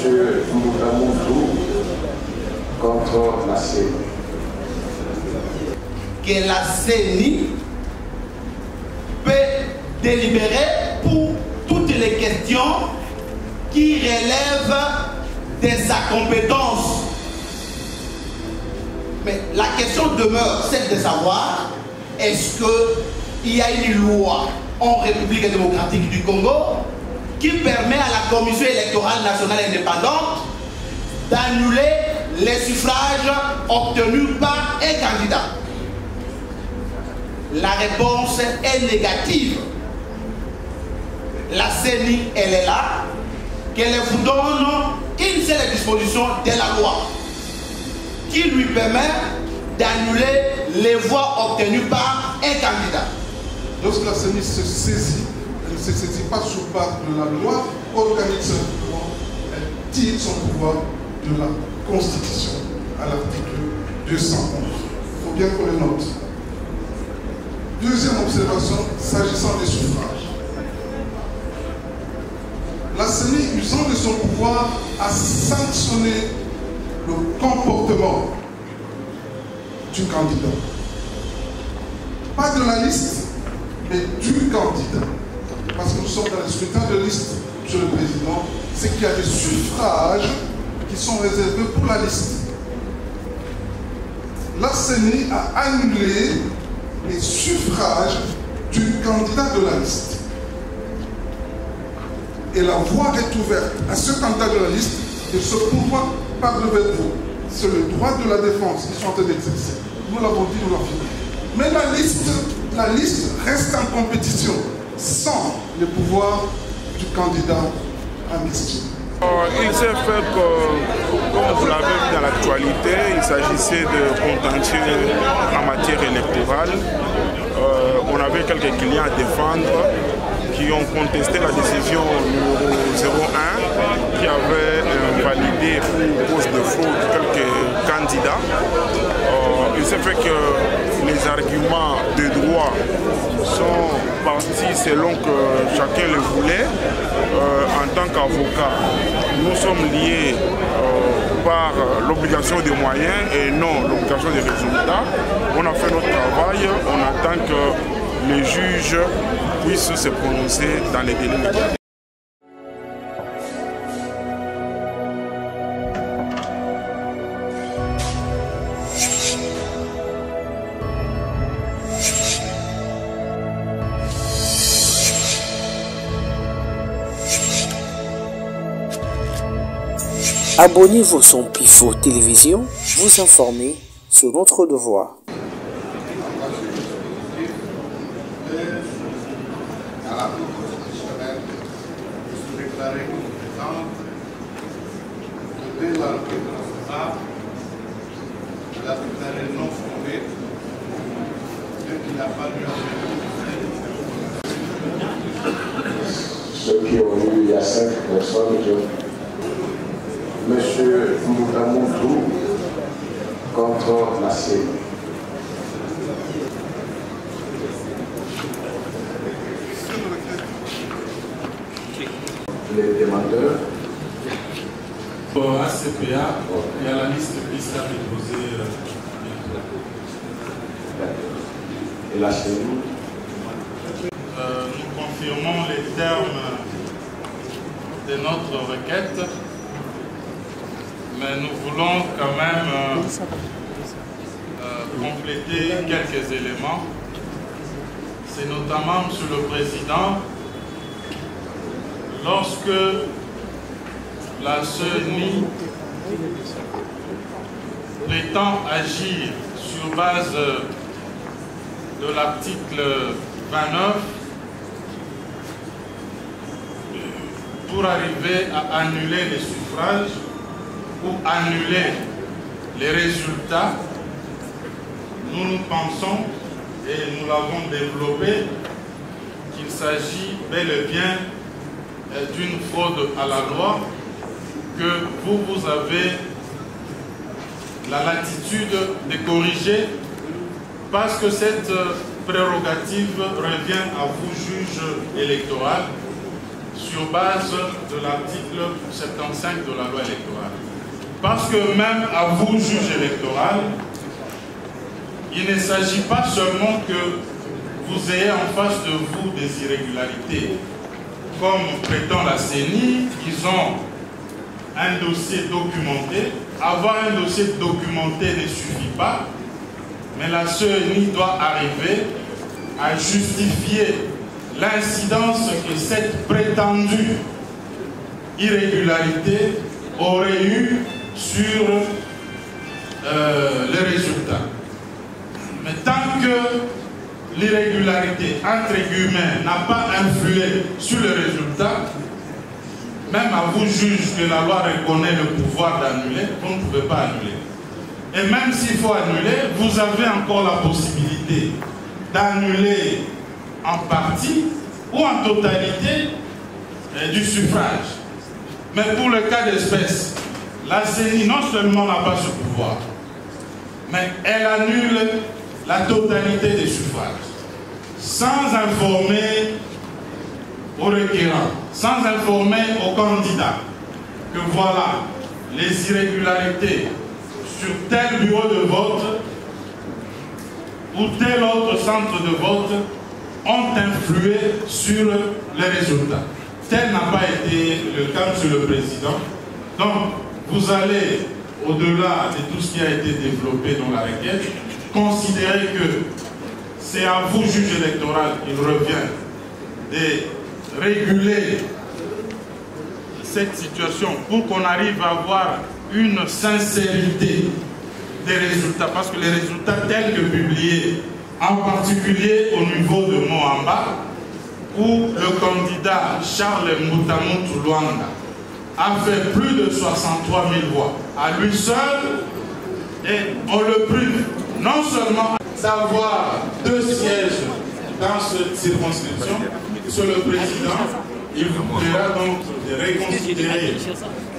Monsieur Moutamoudou contre la CENI. Que la CENI peut délibérer pour toutes les questions qui relèvent de sa compétence. Mais la question demeure celle de savoir est-ce qu'il y a une loi en République démocratique du Congo qui permet à la Commission électorale nationale indépendante d'annuler les suffrages obtenus par un candidat. La réponse est négative. La CENI, elle est là, qu'elle vous donne une seule disposition de la loi qui lui permet d'annuler les voix obtenues par un candidat. Lorsque la CENI se saisit, elle ne se saisit pas sur base de la loi organique, elle tire son pouvoir de la Constitution à l'article 211. Il faut bien qu'on le note. Deuxième observation, s'agissant des suffrages. La CENI, usant de son pouvoir, a sanctionné le comportement du candidat. Pas de la liste, mais du candidat. Parce que nous sommes dans le scrutin de liste, Monsieur le Président, c'est qu'il y a des suffrages qui sont réservés pour la liste. La CENI a annulé les suffrages du candidat de la liste. Et la voie est ouverte à ce candidat de la liste de se pourvoir par le veto. C'est le droit de la défense qu'ils sont en train d'exercer. Nous l'avons dit, nous l'avons fini. Mais la liste reste en compétition sans le pouvoir du candidat en question. Il s'est fait que, comme vous l'avez vu dans l'actualité, il s'agissait de contentieux en matière électorale. On avait quelques clients à défendre qui ont contesté la décision numéro 01 qui avait validé pour cause de fraude quelques candidats. Il s'est fait que les arguments de droit sont partis selon que chacun le voulait. En tant qu'avocat, nous sommes liés par l'obligation des moyens et non l'obligation des résultats. On a fait notre travail, on attend que les juges puissent se prononcer dans les délais médiatisés. Abonnez-vous à son Pifo Télévision, vous informer sur notre devoir. Ceux qui ont eu, il y a 5 personnes, Monsieur Moutamoudou contre la CENI. Les demandeurs. Au ACPA, il y a la liste qui sera déposée. Et la CENI. Nous confirmons les termes de notre requête. Mais nous voulons quand même compléter quelques éléments. C'est notamment, Monsieur le Président, lorsque la CENI prétend agir sur base de l'article 29 pour arriver à annuler les suffrages, ou annuler les résultats, nous pensons, et nous l'avons développé, qu'il s'agit bel et bien d'une fraude à la loi, que vous avez la latitude de corriger, parce que cette prérogative revient à vous, juge électoral, sur base de l'article 75 de la loi électorale. Parce que même à vous, juge électoral, il ne s'agit pas seulement que vous ayez en face de vous des irrégularités. Comme prétend la CENI, ils ont un dossier documenté. Avoir un dossier documenté ne suffit pas, mais la CENI doit arriver à justifier l'incidence que cette prétendue irrégularité aurait eu sur les résultats. Mais tant que l'irrégularité, entre guillemets, n'a pas influé sur les résultats, même à vous, juge, que la loi reconnaît le pouvoir d'annuler, vous ne pouvez pas annuler. Et même s'il faut annuler, vous avez encore la possibilité d'annuler en partie ou en totalité du suffrage. Mais pour le cas d'espèce, la CENI non seulement n'a pas ce pouvoir, mais elle annule la totalité des suffrages, sans informer aux requérants, sans informer aux candidats que voilà, les irrégularités sur tel bureau de vote ou tel autre centre de vote ont influé sur les résultats. Tel n'a pas été le cas, Monsieur le Président. Donc, vous allez, au-delà de tout ce qui a été développé dans la requête, considérer que c'est à vous, juge électoral, qu'il revient de réguler cette situation pour qu'on arrive à avoir une sincérité des résultats. Parce que les résultats tels que publiés, en particulier au niveau de Moamba, où le candidat Charles Mutamutu Luanda a fait plus de 63 000 voix à lui seul, et on le prive non seulement d'avoir 2 sièges dans cette circonscription, Monsieur le Président, il vous plaira donc de reconsidérer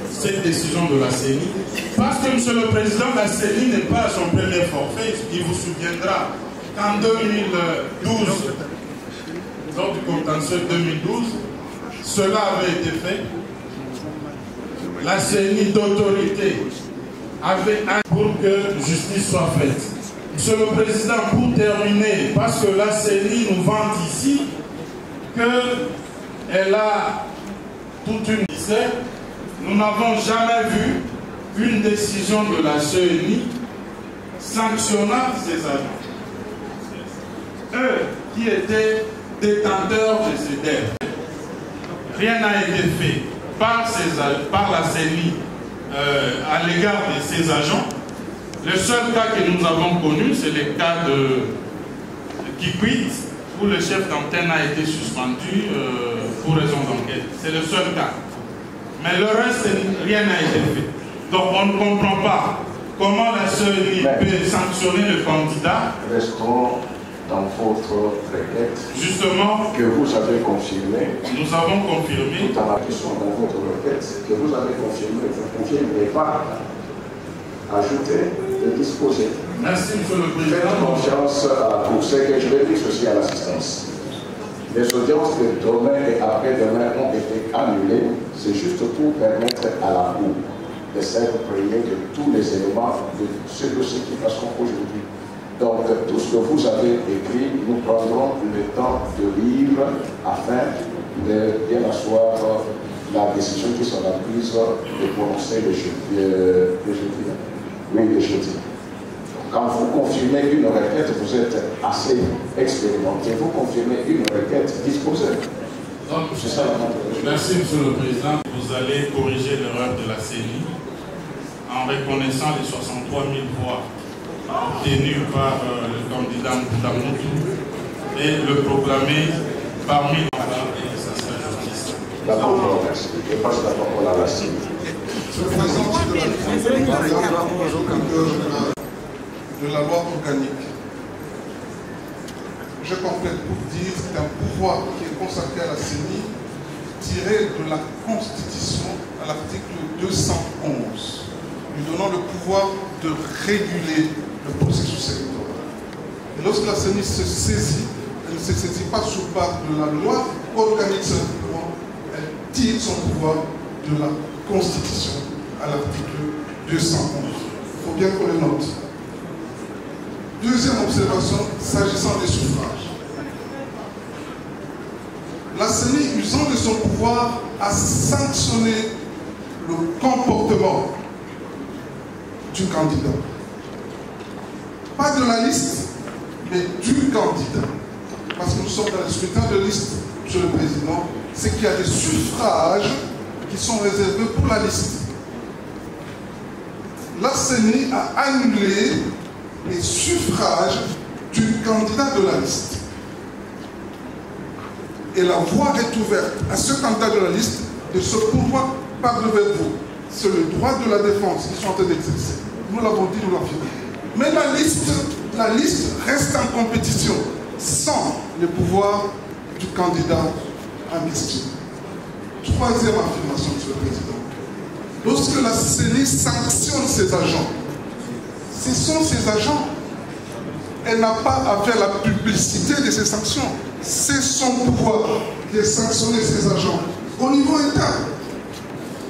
cette décision de la CENI, parce que Monsieur le Président, la CENI n'est pas à son premier forfait. Il vous souviendra qu'en 2012, lors du contentieux 2012, cela avait été fait. La CENI d'autorité avait un pour que justice soit faite. Monsieur le Président, pour terminer, parce que la CENI nous vante ici qu'elle a toute une misère, nous n'avons jamais vu une décision de la CENI sanctionnant ces agents. Eux qui étaient détenteurs de ces dettes. Rien n'a été fait par la CENI à l'égard de ces agents. Le seul cas que nous avons connu, c'est le cas de Kikwit, où le chef d'antenne a été suspendu pour raison d'enquête. C'est le seul cas. Mais le reste, rien n'a été fait. Donc on ne comprend pas comment la CENI peut sanctionner le candidat. Restons dans votre requête. Justement, que vous avez confirmé. Nous avons confirmé. Tout en appuyant dans votre requête, que vous avez confirmé. Vous ne confirmez pas ajouter et disposer. Merci, Monsieur le Président. Faites confiance pour ce que je vais dire ceci à l'assistance. Les audiences de demain et après-demain ont été annulées. C'est juste pour permettre à la Cour de s'être prévenue de tous les éléments de ce dossier qui passeront aujourd'hui. Donc, tout ce que vous avez écrit, nous prendrons le temps de lire afin de bien asseoir la décision qui sera prise de prononcer le jeudi. Oui, le jeudi. Quand vous confirmez une requête, vous êtes assez expérimenté. Vous confirmez une requête disposée. Donc, c'est ça la montre. Merci, Monsieur le Président. Vous allez corriger l'erreur de la CENI en reconnaissant les 63 000 voix obtenues par le candidat Mutamutu et le proclamer parmi les candidats et ça sera justice. D'abord, merci. Je passe la parole à la CENI. Monsieur le Président de la loi organique, je complète pour dire qu'un pouvoir qui est consacré à la CENI, tiré de la Constitution à l'article 211, lui donnant le pouvoir de réguler le processus électoral. Et lorsque la CENI se saisit, elle ne se saisit pas sous base de la loi organique simplement, elle tire son pouvoir de la Constitution à l'article 211. Il faut bien qu'on le note. Deuxième observation, s'agissant des suffrages. La CENI, usant de son pouvoir, a sanctionné le comportement du candidat. Pas de la liste, mais du candidat. Parce que nous sommes dans le scrutin de liste, Monsieur le Président, c'est qu'il y a des suffrages qui sont réservés pour la liste. La CENI a annulé les suffrages du candidat de la liste. Et la voie est ouverte à ce candidat de la liste de se pourvoir par devers vous. C'est le droit de la défense qu'ils sont en train d'exercer. Nous l'avons dit, nous l'affirmons. Mais la liste reste en compétition sans le pouvoir du candidat en question. Troisième affirmation, Monsieur le Président. Lorsque la CENI sanctionne ses agents, ce sont ses agents. Elle n'a pas à faire la publicité de ces sanctions. C'est son pouvoir qui est sanctionné ses agents au niveau interne.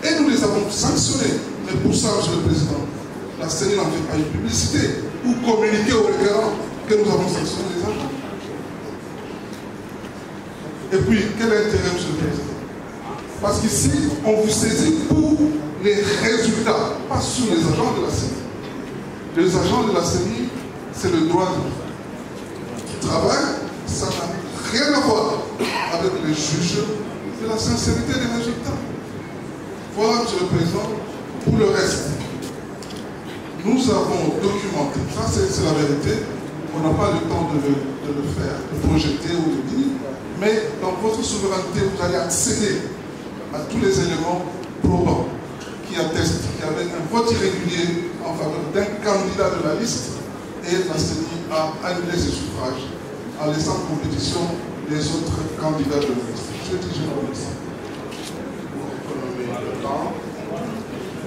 Et nous les avons sanctionnés. Mais pour ça, Monsieur le Président, la CENI n'en fait pas une publicité ou communiquer aux requérants que nous avons sanctionné les agents. Et puis, quel est l'intérêt, Monsieur le Président? Parce qu'ici, on vous saisit pour les résultats, pas sur les agents de la CENI. Les agents de la CENI, c'est le droit du travail, ça n'a rien à voir avec les juges de la sincérité des résultats. Voilà, Monsieur le Président, pour le reste. Nous avons documenté, ça c'est la vérité, on n'a pas le temps de le faire, de projeter ou de dire, mais dans votre souveraineté, vous allez accéder à tous les éléments probants qui attestent qu'il y avait un vote irrégulier en faveur d'un candidat de la liste et la CENI a annulé ses suffrages en laissant en compétition les autres candidats de la liste. Je dis, je vous remercie. Pour économiser le temps,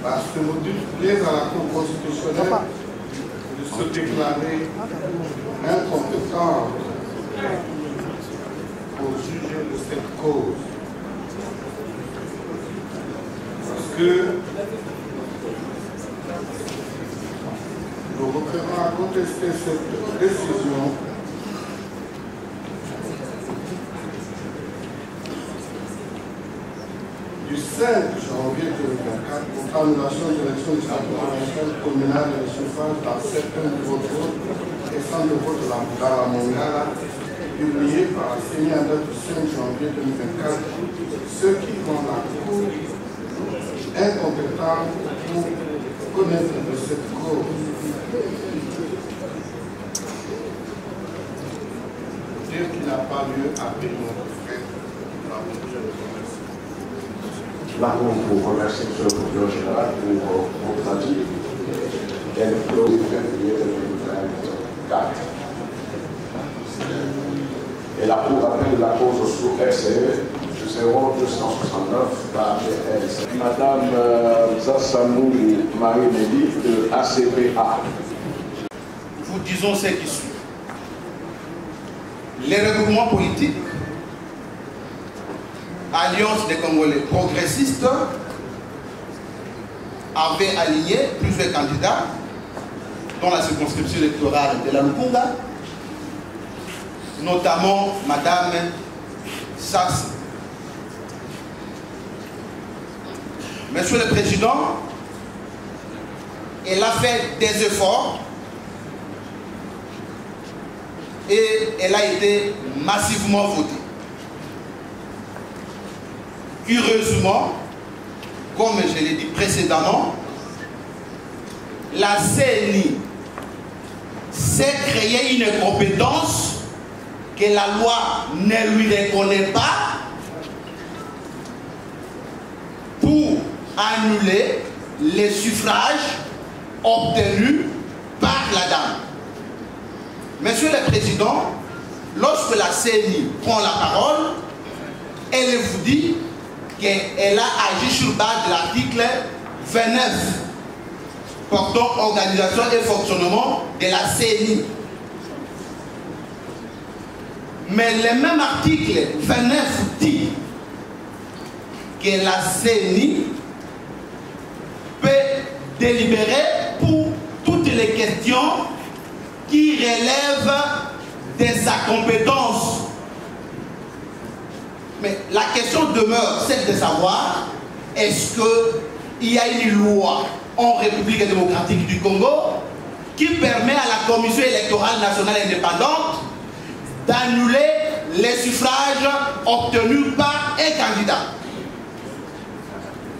parce que nous disons à la Cour constitutionnelle de se déclarer incompétent pour juger de cette cause. Parce que nous reprenons à contester cette décision du 5 janvier 2024 pour annulation de l'élection du statut communal et de suffrage dans certains niveaux de vote et sans de vote dans la Mongala, publié par la CENI en date du 5 janvier 2024, ceux qui vont la Cour incompétents pour connaître de cette cause. Dire qu'il n'a pas lieu à payer notre frais. La Cour vous remercie, Monsieur le Procureur Général, pour votre avis. Elle clôt le février 2024. Et la Cour appelle la cause sous RCE 0269 par GL. Madame Zassamou Marie-Mélie de ACPA. Vous disons ce qui suit. Les regroupements politiques, Alliance des Congolais progressistes, avaient aligné plusieurs candidats dans la circonscription électorale de la Lukunga, notamment Madame Sass. Monsieur le Président, elle a fait des efforts et elle a été massivement votée. Curieusement, comme je l'ai dit précédemment, la CENI s'est créée une compétence que la loi ne lui reconnaît pas pour annuler les suffrages obtenus par la dame. Monsieur le Président, lorsque la CENI prend la parole, elle vous dit qu'elle a agi sur base de l'article 29 portant organisation et fonctionnement de la CENI. Mais le même article 29 dit que la CENI peut délibérer pour toutes les questions qui relèvent de sa compétence. Mais la question demeure celle de savoir, est-ce qu'il y a une loi en République démocratique du Congo qui permet à la Commission électorale nationale indépendante d'annuler les suffrages obtenus par un candidat?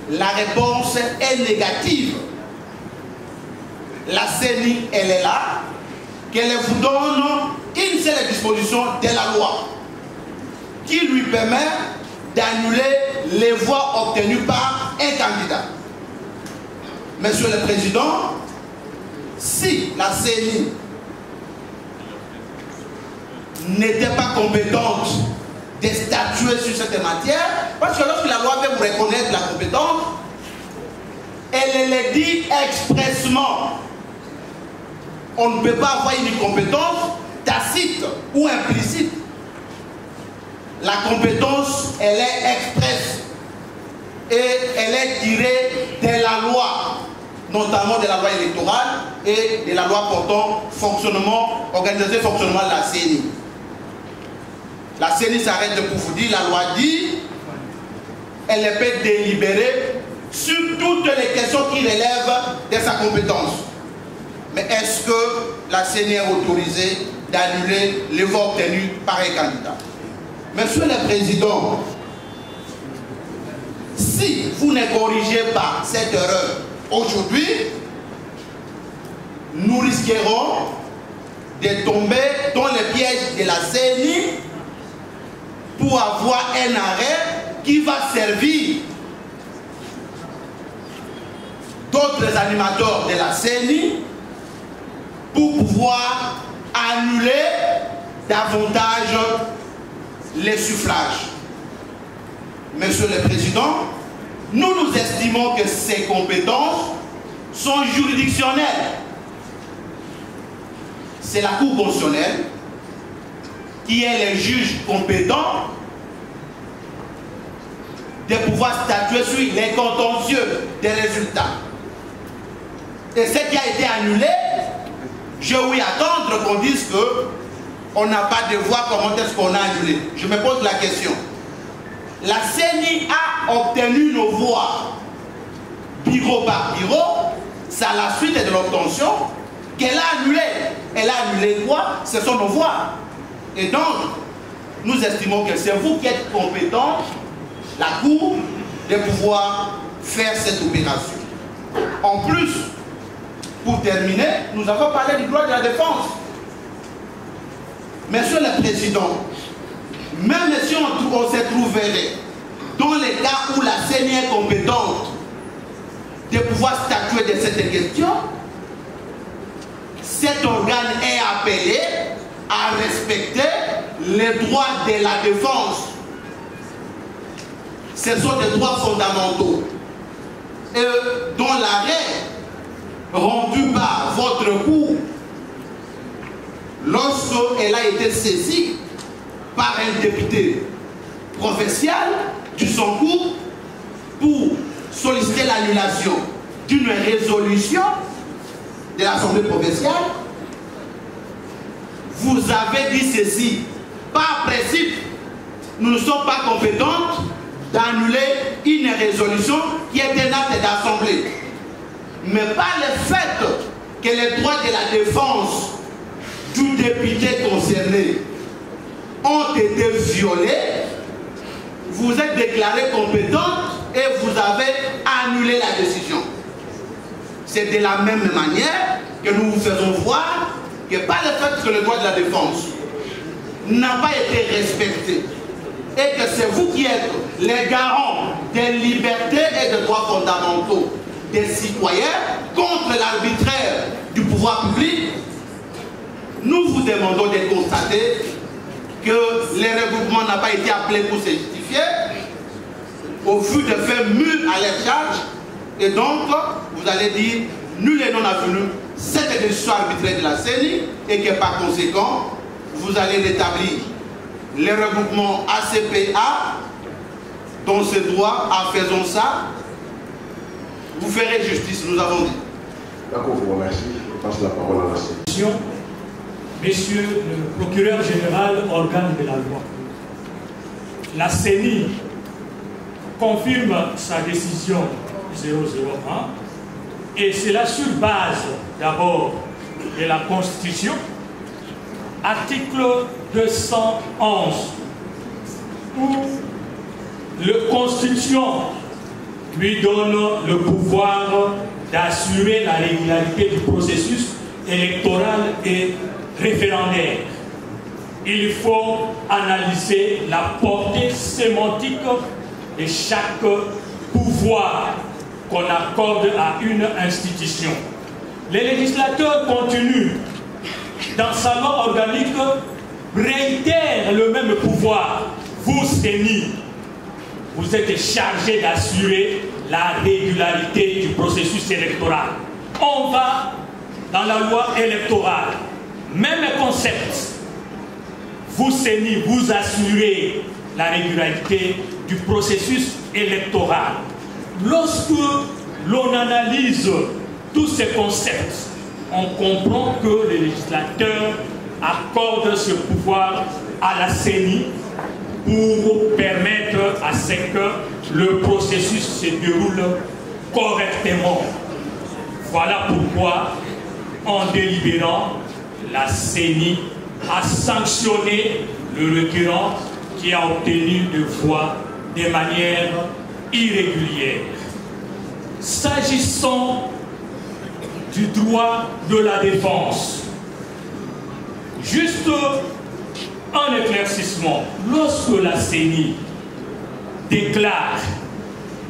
La réponse est négative. La CENI, elle est là, qu'elle vous donne une seule disposition de la loi qui lui permet d'annuler les voix obtenues par un candidat. Monsieur le Président, si la CENI n'était pas compétente de statuer sur cette matière, parce que lorsque la loi veut vous reconnaître la compétence, elle le dit expressement. On ne peut pas avoir une compétence tacite ou implicite. La compétence, elle est expresse et elle est tirée de la loi, notamment de la loi électorale et de la loi portant fonctionnement, organisation et fonctionnement de la CENI. La CENI s'arrête pour vous dire, la loi dit, elle peut délibérer sur toutes les questions qui relèvent de sa compétence. Mais est-ce que la CENI est autorisée d'annuler les voix obtenus par un candidat? Monsieur le Président, si vous ne corrigez pas cette erreur aujourd'hui, nous risquerons de tomber dans le piège de la CENI pour avoir un arrêt qui va servir d'autres animateurs de la CENI pour pouvoir annuler davantage les suffrages. Monsieur le Président, nous estimons que ces compétences sont juridictionnelles. C'est la Cour constitutionnelle qui est le juge compétent de pouvoir statuer sur les contentieux des résultats. Et ce qui a été annulé, je vais attendre qu'on dise qu'on n'a pas de voix, comment est-ce qu'on a annulé. Je me pose la question. La CENI a obtenu nos voix bureau par bureau, c'est à la suite de l'obtention qu'elle a annulé. Elle a annulé quoi? Ce sont nos voix. Et donc, nous estimons que c'est vous qui êtes compétent, la Cour, de pouvoir faire cette opération. En plus, pour terminer, nous avons parlé du droit de la défense. Monsieur le Président, même si on se trouverait dans les cas où la CENI est compétente de pouvoir statuer de cette question, cet organe est appelé à respecter les droits de la défense. Ce sont des droits fondamentaux. Et dans l'arrêt rendu par votre Cour, lorsqu'elle a été saisie par un député provincial du Sancour pour solliciter l'annulation d'une résolution de l'Assemblée provinciale, vous avez dit ceci: par principe, nous ne sommes pas compétents d'annuler une résolution qui est un acte d'Assemblée. Mais par le fait que les droits de la défense du député concerné ont été violés, vous êtes déclaré compétente et vous avez annulé la décision. C'est de la même manière que nous vous faisons voir que par le fait que le droit de la défense n'a pas été respecté et que c'est vous qui êtes les garants des libertés et des droits fondamentaux des citoyens contre l'arbitraire du pouvoir public, nous vous demandons de constater que le regroupement n'a pas été appelé pour se justifier au vu de faits mûrs à leur charge, et donc vous allez dire nul et non avenu cette décision arbitraire de la CENI, et que par conséquent vous allez rétablir le regroupement ACPA dans ce droit, en faisant ça, vous ferez justice, nous avons dit. D'accord, je vous remercie. Je passe la parole à la séance. Monsieur le procureur général, organe de la loi, la CENI confirme sa décision 001 et cela sur base d'abord de la Constitution, article 211, où la Constitution lui donne le pouvoir d'assurer la régularité du processus électoral et référendaire. Il faut analyser la portée sémantique de chaque pouvoir qu'on accorde à une institution. Le législateur continue dans sa loi organique, réitère le même pouvoir. Vous, CENI, vous êtes chargé d'assurer la régularité du processus électoral. On va dans la loi électorale, même concept. Vous, CENI, vous assurez la régularité du processus électoral. Lorsque l'on analyse tous ces concepts, on comprend que le législateur accorde ce pouvoir à la CENI pour permettre à ce que le processus se déroule correctement. Voilà pourquoi, en délibérant, la CENI a sanctionné le requérant qui a obtenu des voix de manière irrégulière. S'agissant du droit de la défense, juste un éclaircissement. Lorsque la CENI déclare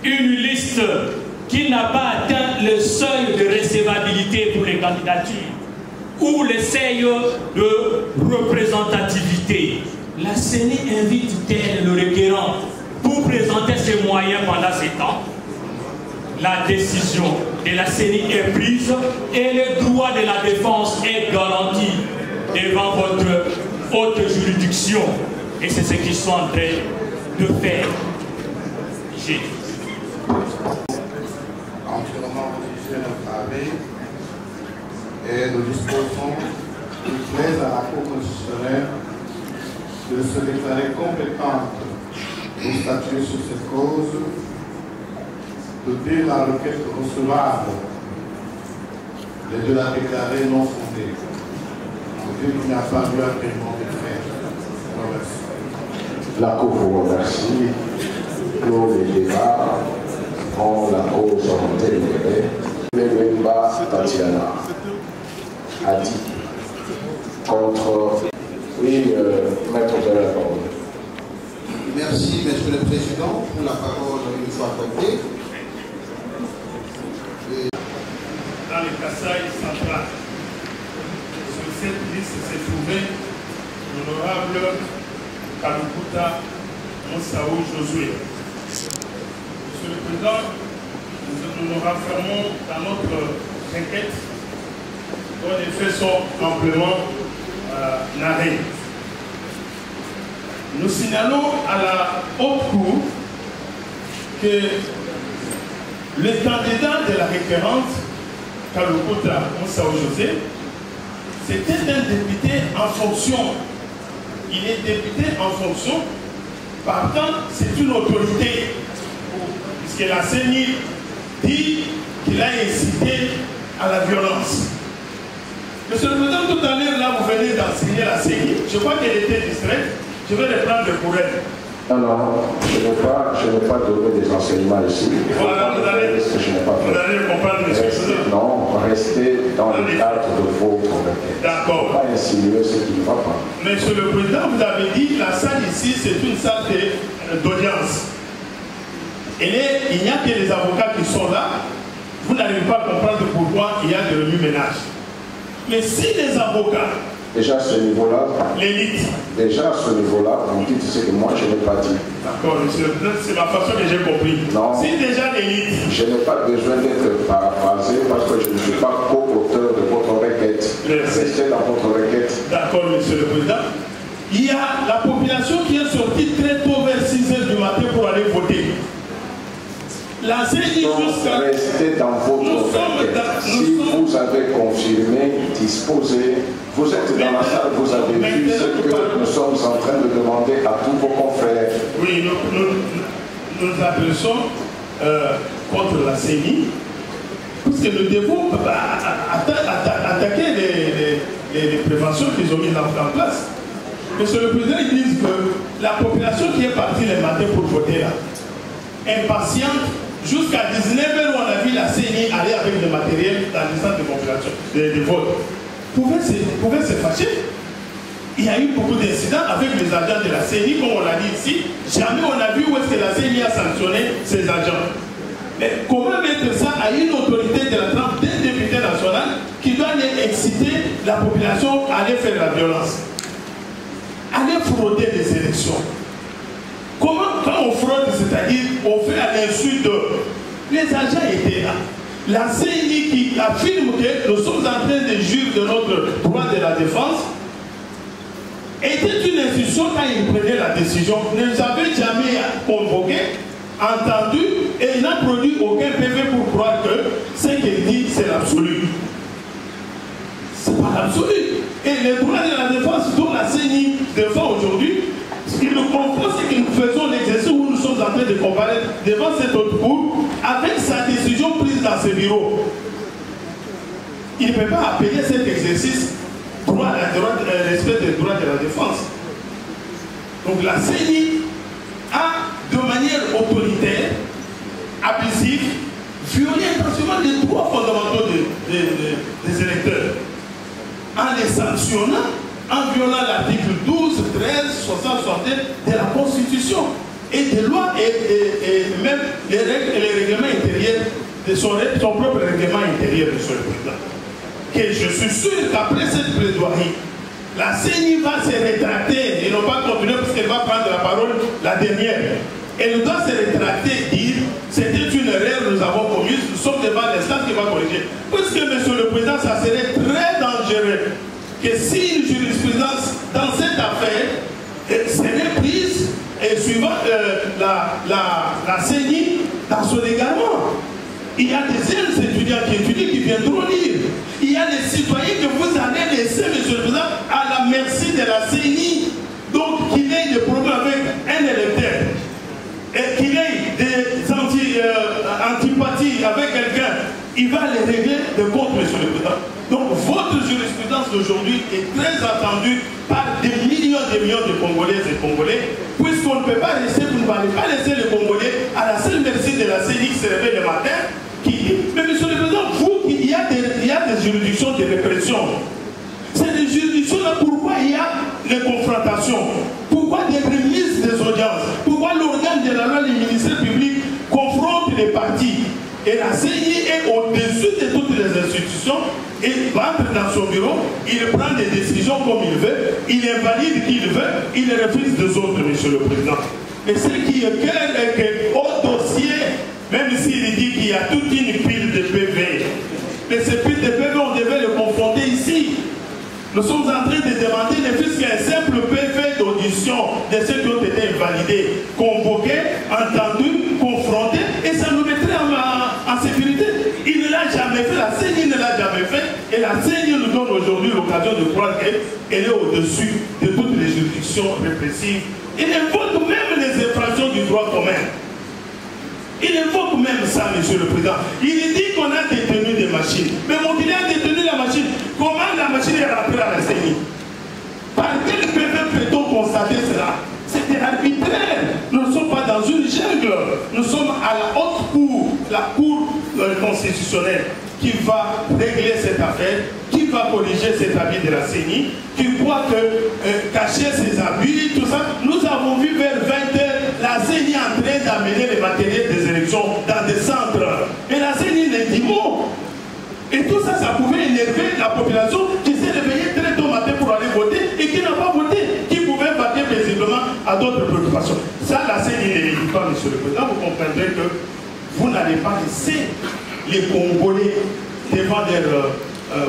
une liste qui n'a pas atteint le seuil de recevabilité pour les candidatures ou le seuil de représentativité, la CENI invite-t-elle le requérant pour présenter ses moyens pendant ces temps? La décision de la CENI est prise et le droit de la défense est garanti devant votre haute juridiction. Et c'est ce qu'ils sont en train de faire. J'ai entièrement rédigé notre avis et nous disposons qu'il plaise à la Cour constitutionnelle de se déclarer compétente pour statuer sur cette cause, de dire la requête recevable et de la déclarer non fondée. On dit qu'il n'y a pas lieu actuellement de faire. La Cour vous remercie. Clos les débats. Prend la cause en délibéré. Lemba Tatiana a dit contre. Oui, maître de la parole. Merci, Monsieur le Président, pour la parole une fois accordée. Dans le Kasaï central, sur cette liste s'est trouvé l'honorable Kalukuta Moussaou Josué. Monsieur le Président, nous nous renfermons dans notre requête dont les faits sont amplement narrés. Nous signalons à la haute cour que le candidat de la référente Kalukuta Moussaou José, c'était un député en fonction. Il est député en fonction, par contre, c'est une autorité, puisque la CENI dit qu'il a incité à la violence. Monsieur le Président, tout à l'heure, là, vous venez d'enseigner la CENI. Je crois qu'elle était distraite. Je vais reprendre le courriel. Non, je n'ai pas donné des enseignements ici. Voilà, vous allez comprendre, monsieur le Président. Non, restez dans le cadre de vos requêtes. D'accord. Pas insinuer ce qui ne va pas. Monsieur le Président, vous avez dit la salle ici, c'est une salle d'audience. Il n'y a que les avocats qui sont là. Vous n'arrivez pas à comprendre pourquoi il y a des remue-ménages. Mais si les avocats... Déjà à ce niveau-là, l'élite. Déjà à ce niveau-là, vous dites ce que moi je n'ai pas dit. D'accord, monsieur le Président, c'est la façon que j'ai compris. Non. Si déjà l'élite. Je n'ai pas besoin d'être paraphrasé parce que je ne suis pas co-auteur de votre requête. Restez dans votre requête. D'accord, monsieur le Président. Il y a la population qui est sortie très tôt vers 6 h du matin pour aller voter. La CENI jusqu'à... Restez dans votre paquet. Si vous avez confirmé, disposé, vous êtes dans la salle, vous avez vu ce que nous sommes en train de demander à tous vos confrères. Oui, nous adressons contre la CENI, parce que nous devons attaquer les préventions qu'ils ont mises en place. Monsieur le Président, ils disent que la population qui est partie les matins pour voter là, impatiente, jusqu'à 19h, on a vu la CENI aller avec le matériel dans les centres de population, de vote. Pouvait se fâcher. Il y a eu beaucoup d'incidents avec les agents de la CENI, comme on l'a dit ici. Jamais on a vu où est-ce que la CENI a sanctionné ses agents. Mais comment mettre ça à une autorité de la trempe d'un député national qui doit aller exciter la population à aller faire la violence, aller frauder les élections? Comment, quand on fraude, c'est-à-dire on fait à l'insu de... Les agents étaient là. La CENI qui affirme que nous sommes en train de juger de notre droit de la défense était une institution quand ils prenaient la décision, ne nous avait jamais convoqué, entendu et il n'a produit aucun PV pour croire que ce qu'il dit c'est l'absolu. C'est pas l'absolu. Et les droits de la défense dont la CENI défend aujourd'hui, il nous comprend ce que nous faisons l'exercice où nous sommes en train de comparaître devant cette autre cour avec sa décision prise dans ce bureau. Il ne peut pas appeler cet exercice respect des droits de la défense. Donc la CENI a, de manière autoritaire, abusive, violé intensément les droits fondamentaux des électeurs en les sanctionnant, en violant l'article 12, 13, 60, 61 de la Constitution et des lois et même les règles et les règlements intérieurs de son propre règlement intérieur, Monsieur le Président. Que je suis sûr qu'après cette plaidoirie, la CENI va se rétracter et non pas continuer parce qu'elle va prendre la parole la dernière. Elle doit se rétracter et dire c'était une erreur, nous avons commise, nous sommes devant l'instance qui va corriger. Parce que, Monsieur le Président, ça serait très dangereux que si une jurisprudence dans cette affaire serait prise et suivant la CENI dans son égarement. Il y a des jeunes étudiants qui étudient qui viendront lire. Il y a des citoyens que vous allez laisser, Monsieur le Président, à la merci de la CENI. Donc qu'il ait des problèmes avec un électeur et qu'il ait des antipathies avec quelqu'un, il va les régler de compte, Monsieur le Président. Donc votre jurisprudence d'aujourd'hui est très attendue par des millions de Congolaises et Congolais, puisqu'on ne peut pas laisser, vous ne allez pas laisser les Congolais à la seule merci de la CENI qui se réveille le matin, qui dit, mais Monsieur le Président, il y a des juridictions de répression. C'est des juridictions là, pourquoi il y a les confrontations, pourquoi des remises des audiences, pourquoi l'organe de la loi, les ministères publics confrontent les partis. Et la CENI est au-dessus de toutes les institutions et entre dans son bureau, il prend des décisions comme il veut, il invalide qui il veut, il refuse des autres, Monsieur le Président. Et ce qui est clair est qu'au dossier, même s'il dit qu'il y a toute une pile de PV, mais ces piles de PV, on devait le confronter ici. Nous sommes en train de demander ne fût qu'un simple PV d'audition de ceux qui ont été invalidés, convoqués, entendus, confrontés, et ça nous mettrait en sécurité. Il ne l'a jamais fait, la CENI ne l'a jamais fait, et la CENI nous donne aujourd'hui l'occasion de croire qu'elle est au-dessus de toutes les juridictions répressives. Il invoque même les infractions du droit commun. Il invoque même ça, Monsieur le Président. Il dit qu'on a détenu des machines. Mais il a détenu la machine. Comment la machine est rentrée à la CENI? Par quel PV peut-on constater cela? C'était arbitraire. Nous ne sommes pas dans une jungle. Nous sommes à la haute cour, la cour constitutionnelle, qui va régler cette affaire, qui va corriger cet abus de la CENI, qui croit que cacher ses abus, tout ça. Nous avons vu vers 20h la CENI en train d'amener les matériels des élections dans des centres. Et la CENI ne dit mot. Et tout ça, ça pouvait énerver la population qui s'est réveillée très tôt matin pour aller voter et qui n'a pas voté, qui pouvait vaquer paisiblement à d'autres préoccupations. Ça, la CENI ne dit pas, Monsieur le Président. Vous comprendrez que vous n'allez pas laisser les Congolais devant leur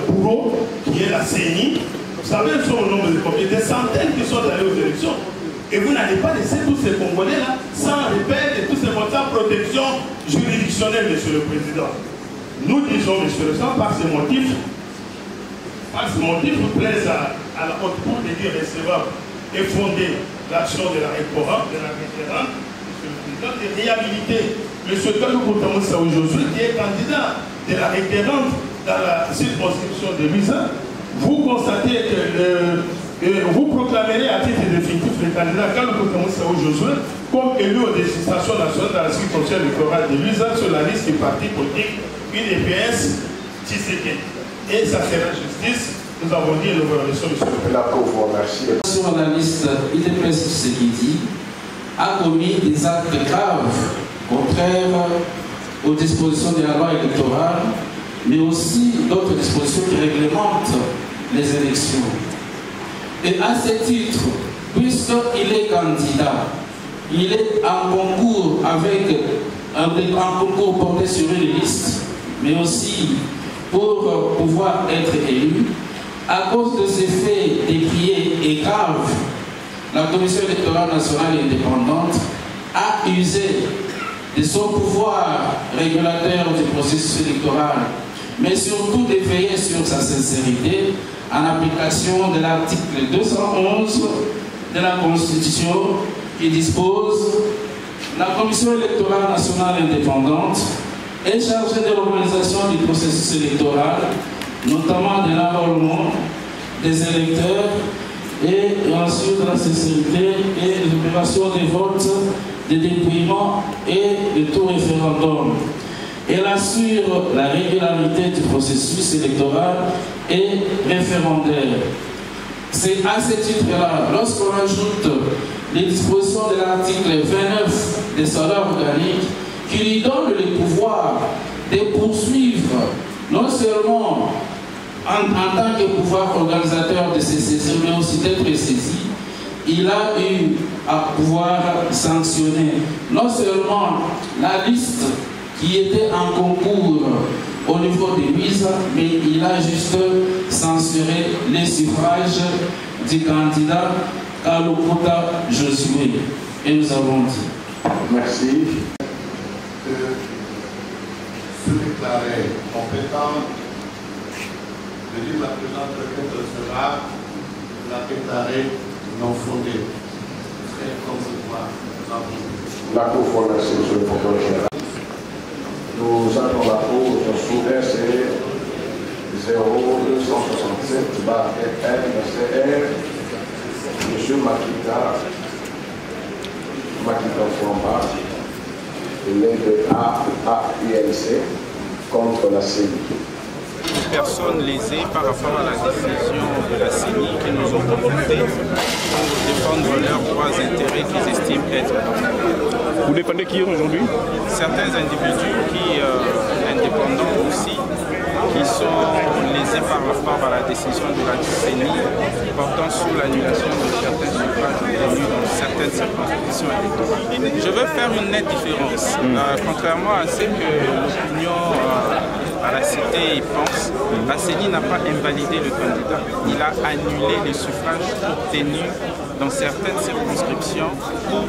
bourreau, qui est la CENI. Vous savez, ils sont au nombre de combien? Des centaines qui sont allés aux élections. Et vous n'allez pas laisser tous ces Congolais-là sans repère et tous ces mots sans protection juridictionnelle, Monsieur le Président. Nous disons, Monsieur le Président, par ces motifs, plaisent à la haute cour de dire recevable et fonder l'action de la référente, Monsieur le Président, de réhabiliter M. Kalou Koutamoussa aujourd'hui, qui est candidat de la référente dans la circonscription de Luisa. Vous constatez que vous proclamerez à titre définitif le candidat Kalou Koutamoussa aujourd'hui comme élu aux législations nationales dans la circonscription électorale de Luisa sur la liste du parti politique UDPS Tshisekedi. Et ça sera justice. Nous avons dit le gouvernement, Monsieur le Président. Sur la liste UDPS Tshisekedi a commis des actes graves contraires aux dispositions de la loi électorale, mais aussi d'autres dispositions qui réglementent les élections. Et à ce titre, puisqu'il est candidat, il est en concours avec un concours porté sur une liste, mais aussi pour pouvoir être élu, à cause de ces faits décriés et graves, la Commission électorale nationale indépendante a usé de son pouvoir régulateur du processus électoral, mais surtout de veiller sur sa sincérité en application de l'article 211 de la Constitution qui dispose « La Commission électorale nationale indépendante est chargée de l'organisation du processus électoral, notamment de l'enrôlement des électeurs et ensuite de la sincérité et des opérations de vote, de dépouillement et de tout référendum. Elle assure la régularité du processus électoral et référendaire. C'est à ce titre-là, lorsqu'on ajoute les dispositions de l'article 29 des salaires organiques qui lui donne le pouvoir de poursuivre non seulement en tant que pouvoir organisateur de ces saisons, mais aussi d'être saisi, il a eu à pouvoir sanctionner non seulement la liste qui était en concours au niveau de Luisa, mais il a juste censuré les suffrages du candidat Kalokota Josué. Et nous avons dit. Merci. Se déclarer compétent, de dire la présente requête sera la déclarer non fondée. C'est comme ce La Cour vous remercie, Monsieur le Procureur général. Nous allons la Cour sous verset 0267 RCR. Monsieur Makita Fomba, l'aide AILC contre la CENI. Personnes lésées par rapport à la décision de la CENI qui nous ont confrontés pour défendre leurs droits et intérêts qu'ils estiment être normaux. Vous défendez qui aujourd'hui? Certains individus qui, indépendants aussi, qui sont lésés par rapport à la décision de la CENI portant sur l'annulation de certains suffrages obtenus dans certaines circonscriptions électorales. Je veux faire une nette différence. Contrairement à ce que l'opinion à la cité pense, la CENI n'a pas invalidé le candidat. Il a annulé les suffrages obtenus dans certaines circonscriptions pour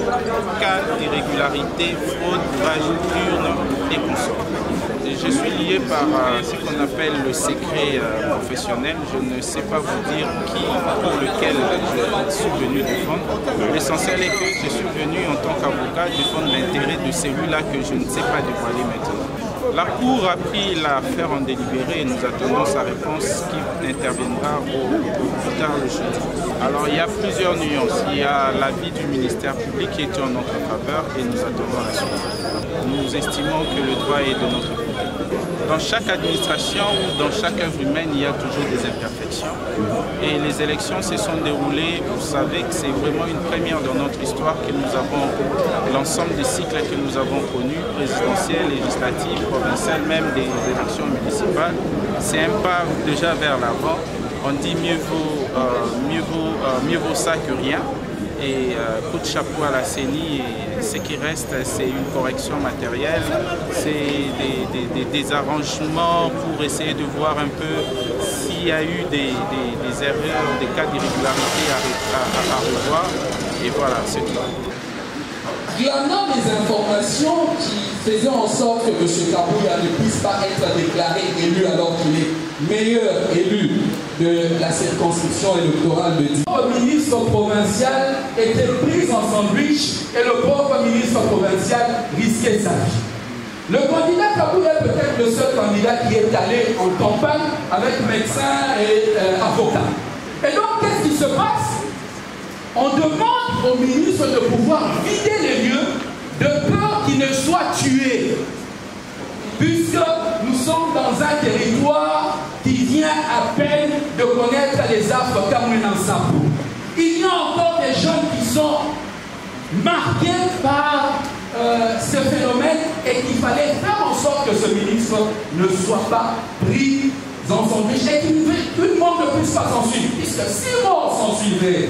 cas d'irrégularité, fraude, urne et consorts. Je suis lié par ce qu'on appelle le secret professionnel. Je ne sais pas vous dire qui, pour lequel je suis venu défendre. L'essentiel est que je suis venu en tant qu'avocat défendre l'intérêt de celui-là que je ne sais pas dévoiler maintenant. La Cour a pris l'affaire en délibéré et nous attendons sa réponse qui interviendra plus tard le jeudi. Alors il y a plusieurs nuances. Il y a l'avis du ministère public qui était en notre faveur et nous attendons la suite. Nous estimons que le droit est de notre côté. Dans chaque administration ou dans chaque œuvre humaine, il y a toujours des imperfections. Et les élections se sont déroulées, vous savez que c'est vraiment une première dans notre histoire que nous avons, l'ensemble des cycles que nous avons connus, présidentielles, législatives, provinciales, même des élections municipales. C'est un pas déjà vers l'avant. On dit mieux vaut ça que rien. Et coup de chapeau à la CENI, et ce qui reste, c'est une correction matérielle, c'est des arrangements pour essayer de voir un peu s'il y a eu des erreurs, des cas d'irrégularité à revoir. Et voilà, c'est tout. Il y en a des informations qui faisaient en sorte que M. Kabouya ne puisse pas être déclaré élu alors qu'il est meilleur élu de la circonscription électorale de Dieu. Le ministre provincial était pris en sandwich et le pauvre ministre provincial risquait sa vie. Le candidat Kabouya est peut-être le seul candidat qui est allé en campagne avec médecins et avocats. Et donc, qu'est-ce qui se passe? On demande au ministre de pouvoir vider les lieux de peur qu'il ne soit tué. Puisque nous sommes dans un territoire qui vient à peine de connaître les affres Kamouinansapou. Il y a encore des jeunes qui sont marqués par ce phénomène et qu'il fallait faire en sorte que ce ministre ne soit pas pris en son but et qu'une mort ne puisse pas s'en suivre. Puisque 6 morts s'en suivaient.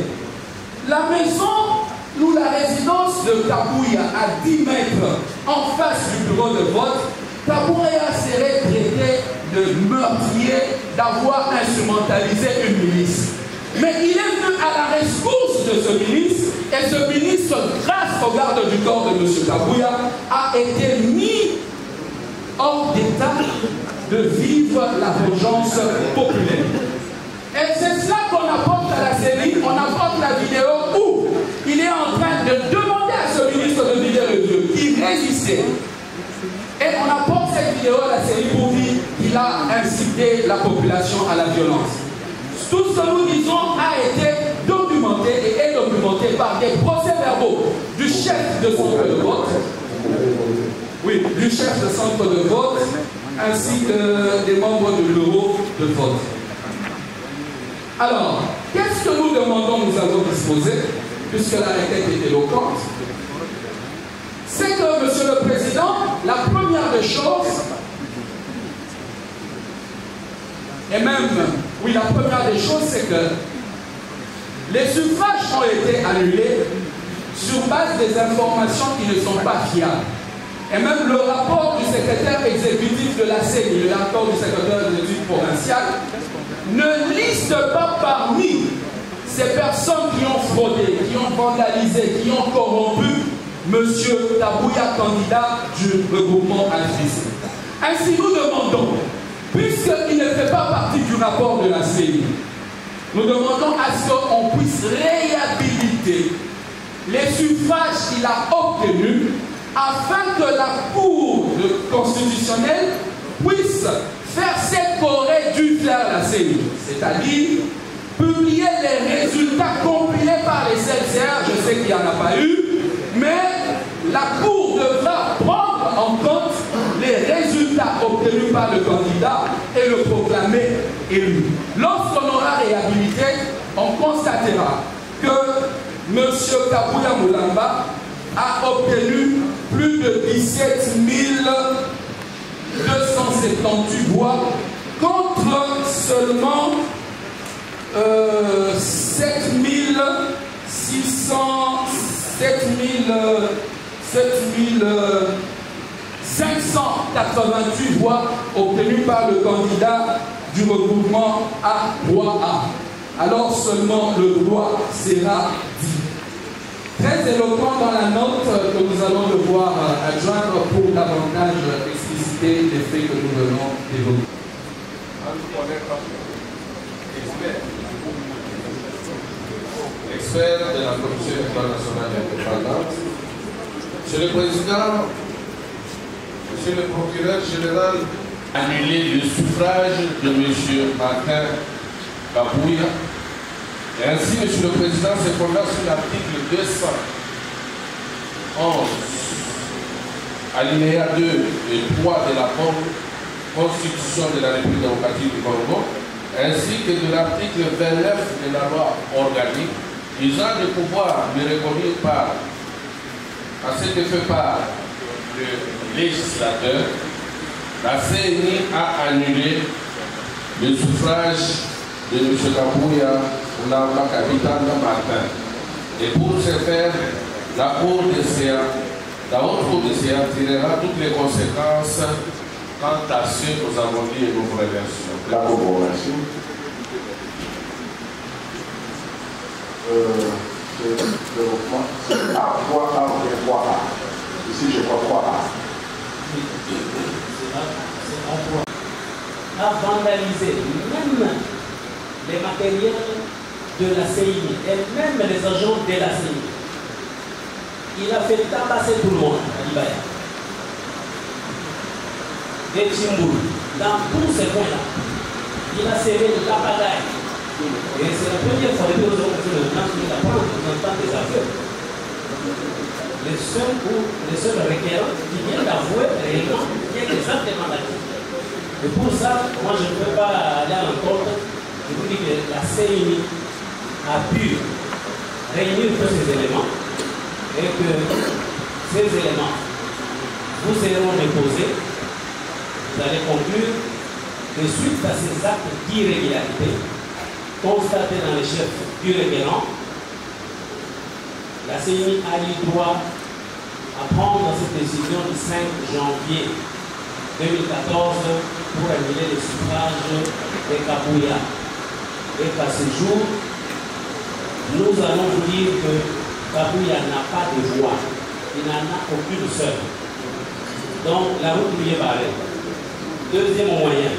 La maison ou la résidence de Kabouya à 10 mètres en face du bureau de vote, Kabouya serait traité de meurtrier d'avoir instrumentalisé une milice. Mais il est venu à la rescousse de ce ministre et ce ministre, grâce au garde du corps de M. Kabouya, a été mis hors d'état de vivre la vengeance populaire. Et c'est cela qu'on apporte à la série, on apporte la vidéo où il est en train de demander à ce ministre de vider le lieu, qui résistait. Et on apporte cette vidéo à la série pour dire qu'il a incité la population à la violence. Tout ce que nous disons a été documenté et est documenté par des procès-verbaux du chef de centre de vote, oui, du chef de centre de vote, ainsi que des membres du bureau de vote. Alors, qu'est-ce que nous demandons, nous avons disposé, puisque la requête est éloquente, c'est que, Monsieur le Président, la première des choses, et même, oui, la première des choses, c'est que les suffrages ont été annulés sur base des informations qui ne sont pas fiables. Et même le rapport du secrétaire exécutif de la CENI, le rapport du secrétaire des études provinciales, ne liste pas parmi ces personnes qui ont fraudé, qui ont vandalisé, qui ont corrompu M. Kabouya, candidat du regroupement altruiste. Ainsi, nous demandons, puisqu'il ne fait pas partie du rapport de la CENI, nous demandons à ce qu'on puisse réhabiliter les suffrages qu'il a obtenus afin que la Cour constitutionnelle puisse faire ce qu'aurait dû faire la CENI, c'est-à-dire publier les résultats compilés par les CLCR, je sais qu'il n'y en a pas eu, mais la Cour devra prendre en compte les résultats obtenus par le candidat et le proclamer élu. Lorsqu'on aura réhabilité, on constatera que M. Kabouya Moulamba a obtenu plus de 17 278 voix contre seulement 588 voix obtenues par le candidat du regroupement A3A. Alors seulement le droit sera dit. Très éloquent dans la note que nous allons devoir adjoindre pour davantage expliciter les faits que nous venons d'évoquer. Expert de la Commission internationale indépendante, Monsieur le Président, Monsieur le Procureur général, annuler le suffrage de M. Martin Kabouya. Et ainsi, Monsieur le Président, se fondant sur l'article 211, alinéa 2 et 3 de la Constitution de la République démocratique du Congo, ainsi que de l'article 29 de la loi organique, usant de pouvoir me reconnu par, à cet effet par le législateur, la CENI a annulé le suffrage de M. Kabouya Moulamba Kabitanda Martin. Et pour ce faire, la Cour de séance, la haute Cour de séance tirera toutes les conséquences quant à ce que nous avons dit et nos préventions. La Cour, merci. Je A, 3A ou bien 3A. Ici, je vois 3A. A vandalisé même les matériels de la CENI et même les agents de la CENI. Il a fait tabasser tout le monde à Libaya. Des Timbou, dans tous ces points-là, il a serré le tapagaï. Et c'est la première fois que nous avons fait le plan sur la parole des affaires. Les seuls requérants qui viennent d'avouer réellement qu'il y a des actes mandatifs. Et pour ça, moi je ne peux pas aller à l'encontre. Je vous dis que la CENI a pu réunir tous ces éléments et que ces éléments vous seront déposés. Vous allez conclure que suite à ces actes d'irrégularité constatés dans les chefs du requérant, la CENI a eu droit à prendre cette décision du 5 janvier 2014 pour annuler le suffrage de Kabouya. Et qu'à ce jour, nous allons vous dire que Kabouya n'a pas de voix. Il n'en a aucune seule. Donc la route lui est barrée. Deuxième moyen.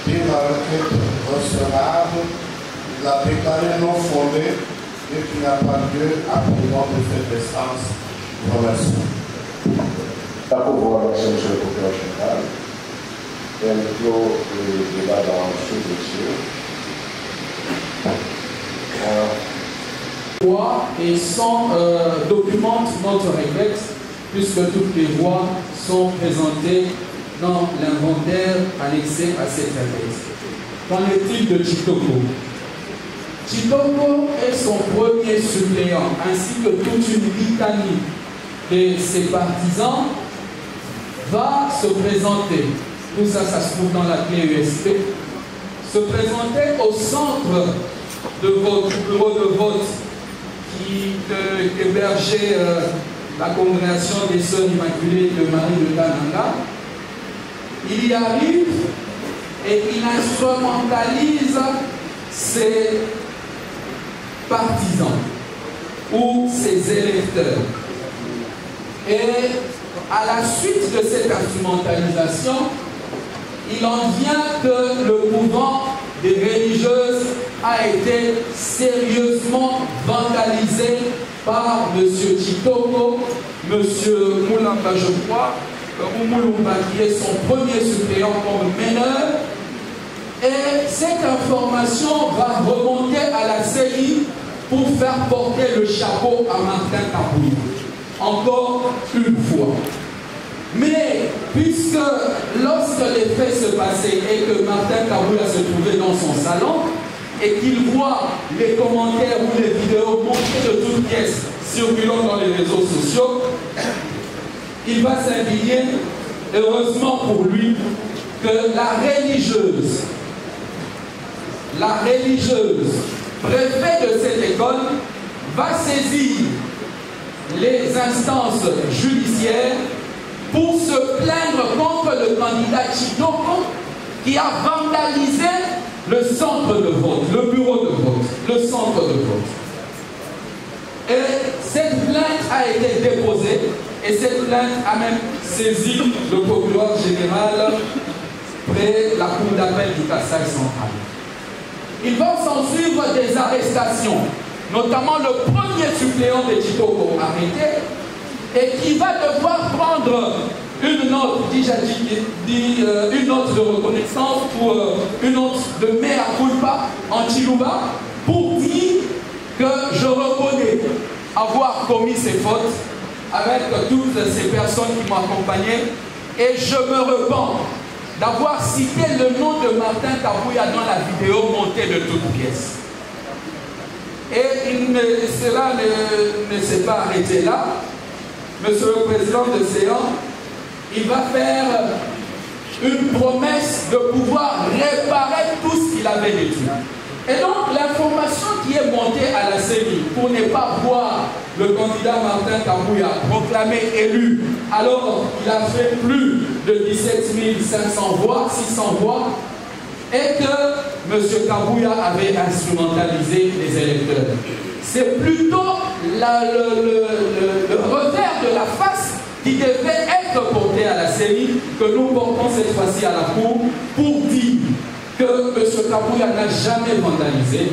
Puis la requête recevable, il a déclaré non fondé et qu'il n'y a pas lieu à présent de cette instance. Remercie. D'accord, voilà, monsieur le procureur général. Elle clôt le débat dans ce dossier. Et sans documente notre requête, puisque toutes les voix sont présentées dans l'inventaire annexé à cette requête. Qu'en est-il de Chitoko? Chitoko est son premier suppléant, ainsi que toute une litanie de ses partisans, va se présenter. Tout ça, ça se trouve dans la clé USB. Se présenter au centre de votre bureau de vote qui hébergeait la congrégation des Sœurs Immaculées de Marie de Kananga. Il y arrive et il instrumentalise ses partisans ou ses électeurs. Et à la suite de cette instrumentalisation, il en vient que le mouvement des religieuses a été sérieusement vandalisé par M. Chitoko, M. Moulamba, je crois, Moulumba, qui est son premier suppléant comme meneur. Et cette information va remonter à la CENI pour faire porter le chapeau à Martin Kabouya. Encore une fois. Mais puisque lorsque les faits se passaient et que Martin Kabouya se trouvait dans son salon et qu'il voit les commentaires ou les vidéos montées de toutes pièces circulant dans les réseaux sociaux, il va s'indigner, heureusement pour lui, que la religieuse, préfet de cette école, va saisir les instances judiciaires pour se plaindre contre le candidat Chitoko qui a vandalisé le centre de vote, le bureau de vote, le centre de vote. Et cette plainte a été déposée et cette plainte a même saisi le procureur général près la cour d'appel du Kassai central. Il va s'en suivre des arrestations, notamment le premier suppléant de Chitoko arrêté, et qui va devoir prendre une note, une note de reconnaissance ou une note de mea culpa en Chiluba pour dire que je reconnais avoir commis ces fautes avec toutes ces personnes qui m'ont accompagné et je me repens d'avoir cité le nom de Martin Kabouya dans la vidéo montée de toutes pièces. Et cela ne s'est pas arrêté là. Monsieur le Président de séance, il va faire une promesse de pouvoir réparer tout ce qu'il avait détruit. Et donc, l'information qui est montée à la CENI pour ne pas voir le candidat Martin Kabouya proclamé élu, alors qu'il a fait plus de 17 500 voix, 600 voix, et que M. Kabouya avait instrumentalisé les électeurs. C'est plutôt le revers de la face qui devait être porté à la CENI, que nous portons cette fois-ci à la Cour pour dire que M. Kabouya n'a jamais vandalisé,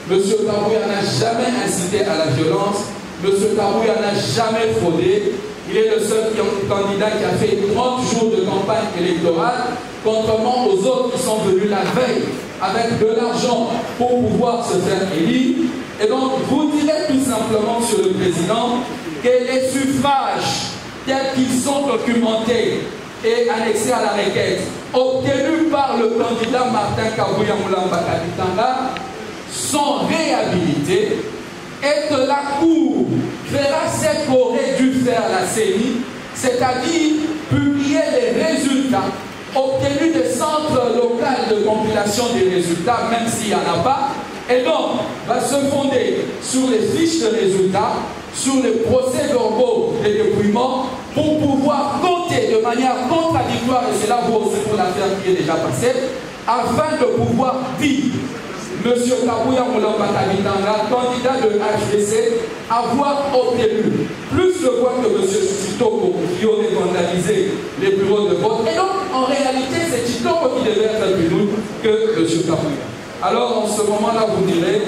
M. Kabouya n'a jamais incité à la violence, M. Kabouya n'a jamais fraudé. Il est le seul candidat qui a fait 30 jours de campagne électorale, contrairement aux autres qui sont venus la veille avec de l'argent pour pouvoir se faire élire. Et donc, vous direz tout simplement, Monsieur le Président, que les suffrages tels qu'ils sont documentés et annexés à la requête, obtenus par le candidat Martin Kabouya Moulamba Kabitanga, sont réhabilités et que la Cour fera ce qu'aurait dû faire la CENI, c'est-à-dire publier les résultats obtenus des centres locaux de compilation des résultats, même s'il n'y en a pas, et donc va se fonder sur les fiches de résultats, sur les procès-verbaux des dépouillements, pour pouvoir compter de manière contradictoire, et c'est là vous aussi pour l'affaire qui est déjà passée, afin de pouvoir dire M. Kabouya Moulamba Kabitanga, candidat de HDC, avoir obtenu plus de voix que M. Chitoko qui aurait vandalisé les bureaux de vote. Et donc, en réalité, c'est Chitoko qui devait être plus lourd que M. Kabouya. Alors, en ce moment-là, vous direz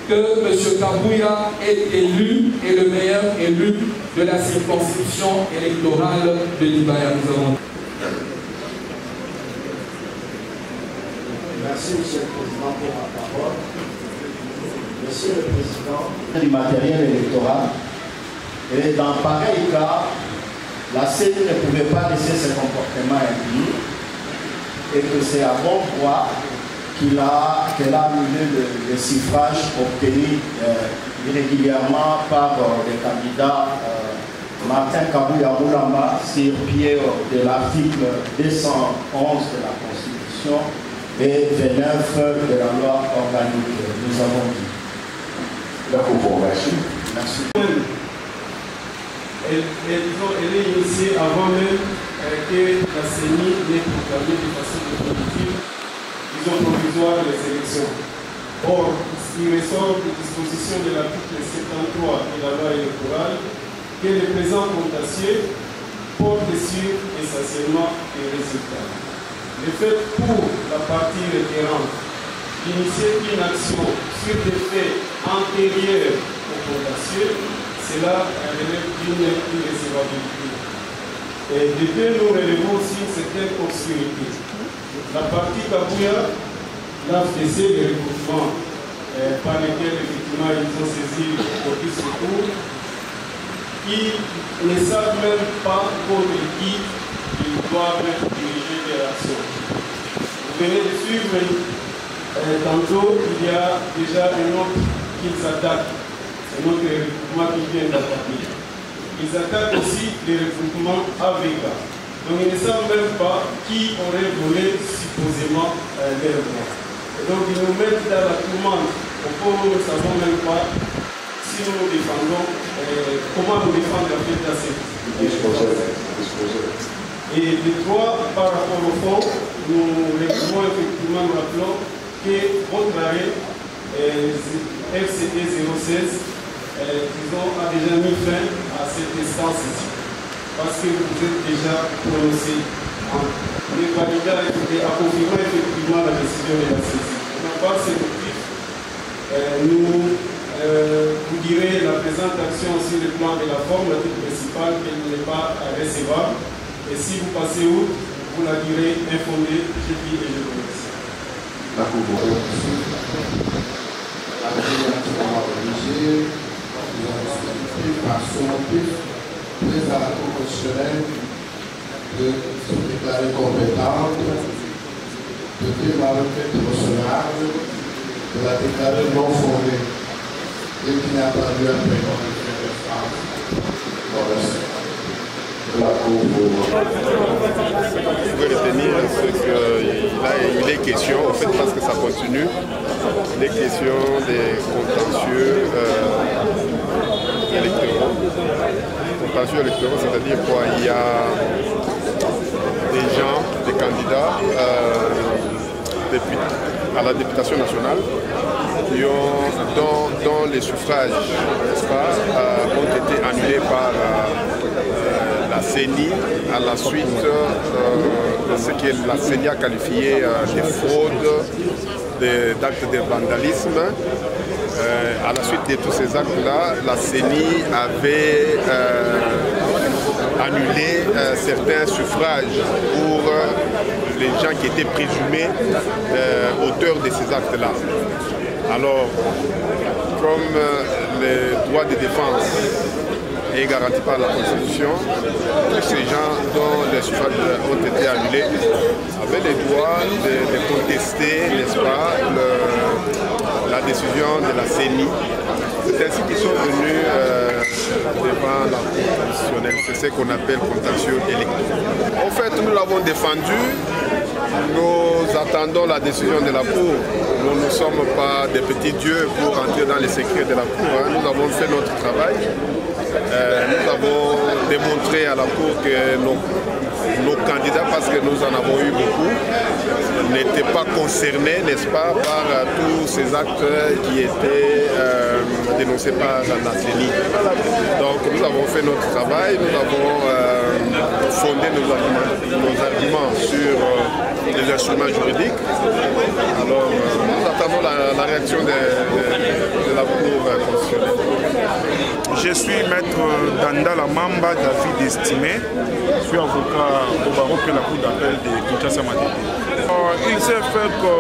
que M. Kabouya est élu et le meilleur élu de la circonscription électorale de Libaya. Nous avons... Merci, Monsieur le Président, pour ma parole. Monsieur le Président, du matériel électoral. Et dans pareil cas, la CENI ne pouvait pas laisser ce comportement impunis et que c'est à bon droit qu'elle a annulé le suffrage obtenu irrégulièrement par le candidat Martin Kabouya Moulamba sur pied de l'article 211 de la Constitution et 29 de la loi organique, nous avons dit. D'accord, merci. Merci. Elle est initiée avant même que la CENI n'ait proclamé de façon définitive, disons provisoire, les élections. Or, il ressort des dispositions de l'article 73 de la loi électorale que le présent contentieux porte sur essentiellement les résultats. Le fait pour la partie requérante d'initier une action sur des faits antérieurs au contentieux, cela relève d'une irrecevabilité. Et de deux, nous relevons aussi une certaine obscurité. La partie Kabouya, l'AFDC, les recrutements par lesquels effectivement ils ont saisi le secours, qui ne savent même pas contre qui ils doivent diriger leur action. Vous venez de suivre, tantôt il y a déjà un autre qu'ils attaquent, un autre recrutement qui vient d'attaquer. Ils attaquent aussi les recrutements AVK. Donc ils ne savent même pas qui aurait volé supposément leur droit. Donc ils nous mettent dans la tourmente. Au fond, nous ne savons même pas si nous nous défendons, comment nous défendre la fête de cette. Et de trois, par rapport au fond, nous réclamons effectivement, nous rappelons que votre arrêt FCD 016 a déjà mis fin à cette instance ici. Parce que vous êtes déjà prononcé en validant et en confirmant effectivement la décision de la saisie. Donc par ce motif, vous direz la présente action sur le plan de la forme, la titre principale, qu'elle n'est pas recevable. Et si vous passez outre, vous la direz infondée, je dis et je vous remercie. La présentation obligée, nous avons sollicité par son motif, très à la Cour constitutionnelle de se déclarer compétente, de dire la requête recevable, de la déclarer non fondée, et qui n'a pas lieu à prévoir une référence. Ce qu'il faut retenir, c'est qu'il est question, en fait, parce que ça continue, des questions des contentieux électoraux. Contentieux électoraux, c'est-à-dire quoi? Il y a des gens, des candidats, à la députation nationale dont les suffrages, n'est-ce pas, ont été annulés par la CENI à la suite de ce que la CENI a qualifié de fraude, d'actes de vandalisme. À la suite de tous ces actes-là, la CENI avait annulé certains suffrages pour les gens qui étaient présumés auteurs de ces actes-là. Alors, comme le droit de défense est garanti par la Constitution, tous ces gens dont les suffrages ont été annulés avaient le droit de contester, n'est-ce pas, la décision de la CENI. C'est ainsi qu'ils sont venus devant la Cour constitutionnelle. C'est ce qu'on appelle contentieux électoral. En fait, nous l'avons défendu. Nous attendons la décision de la Cour. Nous ne sommes pas des petits dieux pour entrer dans les secrets de la Cour. Nous avons fait notre travail. Nous avons démontré à la Cour que nos candidats, parce que nous en avons eu beaucoup, n'étaient pas concernés, n'est-ce pas, par tous ces actes qui étaient dénoncés par la CENI. Donc nous avons fait notre travail, nous avons fondé nos arguments sur les instruments juridiques. Alors nous attendons la réaction de la Cour constitutionnelle. Je suis maître Dandala Mamba David Estimé, je suis avocat au barreau de la Cour d'appel de Kinshasa Matete. Il s'est fait que,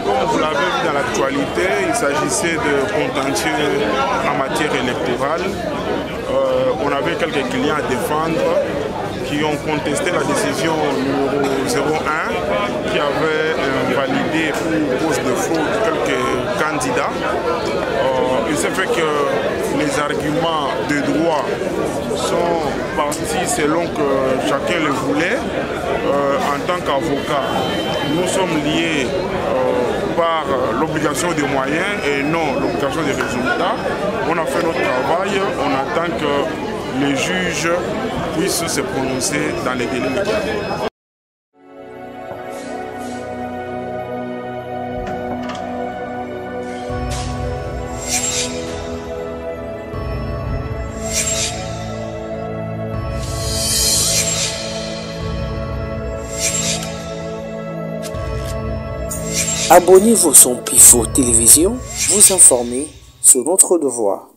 comme vous l'avez vu dans l'actualité, il s'agissait de contentieux en matière électorale. On avait quelques clients à défendre qui ont contesté la décision numéro 01 qui avait validé pour cause de fraude quelques candidats. Il s'est fait que les arguments de droit sont partis selon que chacun le voulait. En tant qu'avocat, nous sommes liés par l'obligation des moyens et non l'obligation des résultats. On a fait notre travail, on attend que les juges puissent se prononcer dans les délais médiatisés. Abonnez-vous sur Pifo Télévision, vous informer sur notre devoir.